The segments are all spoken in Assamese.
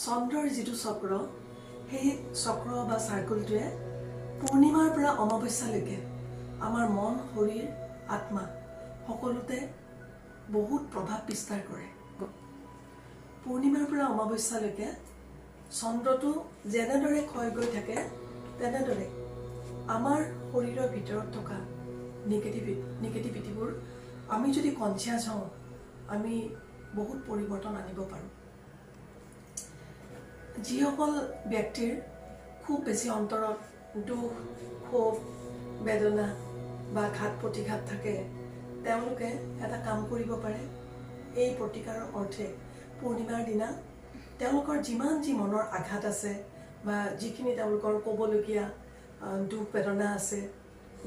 চন্দ্ৰৰ যিটো চক্ৰ সেই চক্ৰ বা চাৰ্কুলটোৱে পূৰ্ণিমাৰ পৰা অমাৱস্যালৈকে আমাৰ মন শৰীৰ আত্মা সকলোতে বহুত প্ৰভাৱ বিস্তাৰ কৰে। পূৰ্ণিমাৰ পৰা অমাৱস্যালৈকে চন্দ্ৰটো যেনেদৰে ক্ষয় গৈ থাকে তেনেদৰে আমাৰ শৰীৰৰ ভিতৰত থকা নিগেটিভিটিবোৰ আমি যদি কনচিয়াছ হওঁ আমি বহুত পৰিৱৰ্তন আনিব পাৰোঁ। যিসকল ব্যক্তিৰ খুব বেছি অন্তৰত দুখ ক্ষোভ বেদনা বা ঘাত প্ৰতিঘাত থাকে তেওঁলোকে এটা কাম কৰিব পাৰে। এই প্ৰতিকাৰৰ অৰ্থে পূৰ্ণিমাৰ দিনা তেওঁলোকৰ যিমান যি মনৰ আঘাত আছে বা যিখিনি তেওঁলোকৰ ক'বলগীয়া দুখ বেদনা আছে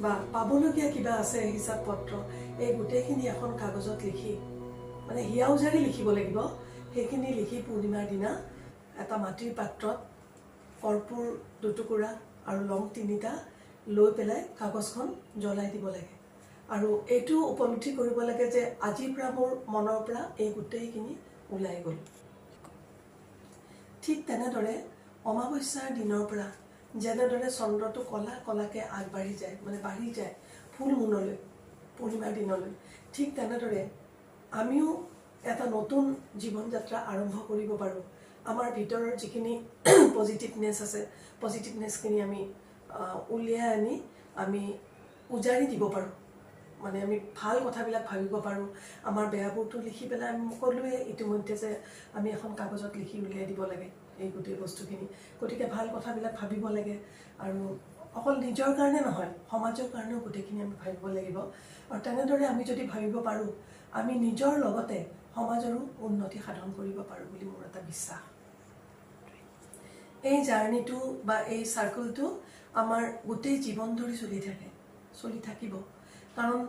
বা পাবলগীয়া কিবা আছে হিচাপ পত্ৰ এই গোটেইখিনি এখন কাগজত লিখি মানে হিয়া উজাৰি লিখিব লাগিব। সেইখিনি লিখি পূৰ্ণিমাৰ দিনা এটা মাটিৰ পাত্ৰত কৰ্পূৰ 2 টুকুৰা আৰু লং 3টা লৈ পেলাই কাগজখন জ্বলাই দিব লাগে আৰু এইটো উপলব্ধি কৰিব লাগে যে আজিৰ পৰা মোৰ মনৰ পৰা এই গোটেইখিনি ওলাই গ'ল। ঠিক তেনেদৰে অমাৱস্যাৰ দিনৰ পৰা যেনেদৰে চন্দ্ৰটো কলা কলাকে আগবাঢ়ি যায় মানে বাঢ়ি যায় ফুল মুনলৈ পূৰ্ণিমাৰ দিনলৈ, ঠিক তেনেদৰে আমিও এটা নতুন জীৱন যাত্ৰা আৰম্ভ কৰিব পাৰোঁ। আমাৰ ভিতৰৰ যিখিনি পজিটিভনেছ আছে পজিটিভনেছখিনি আমি উলিয়াই আনি আমি উজাৰি দিব পাৰোঁ। মানে আমি ভাল কথাবিলাক ভাবিব পাৰোঁ। আমাৰ বেয়াবোৰটো লিখি পেলাই আমি সকলোৱে ইতিমধ্যে যে আমি এখন কাগজত লিখি উলিয়াই দিব লাগে এই গোটেই বস্তুখিনি। গতিকে ভাল কথাবিলাক ভাবিব লাগে আৰু অকল নিজৰ কাৰণে নহয় সমাজৰ কাৰণেও গোটেইখিনি আমি ভাবিব লাগিব। আৰু তেনেদৰে আমি যদি ভাবিব পাৰোঁ আমি নিজৰ লগতে সমাজৰো উন্নতি সাধন কৰিব পাৰোঁ বুলি মোৰ এটা বিশ্বাস। এই জাৰ্ণিটো বা এই চাৰ্কুলটো আমাৰ গোটেই জীৱন ধৰি চলি থাকিব। কাৰণ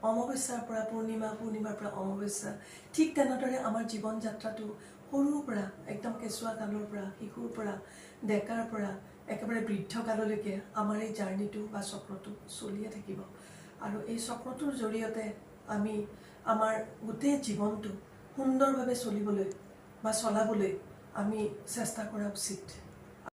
অমাৱস্যাৰ পৰা পূৰ্ণিমা, পূৰ্ণিমাৰ পৰা অমাৱস্যা, ঠিক তেনেদৰে আমাৰ জীৱন যাত্ৰাটো সৰুৰ পৰা একদম কেঁচুৱা কালৰ পৰা শিশুৰ পৰা ডেকাৰ পৰা একেবাৰে বৃদ্ধ কাললৈকে আমাৰ এই জাৰ্ণিটো বা চক্ৰটো চলিয়ে থাকিব। আৰু এই চক্ৰটোৰ জৰিয়তে আমি আমাৰ গোটেই জীৱনটো সুন্দৰভাৱে চলিবলৈ বা চলাবলৈ আমি চেষ্টা কৰা উচিত।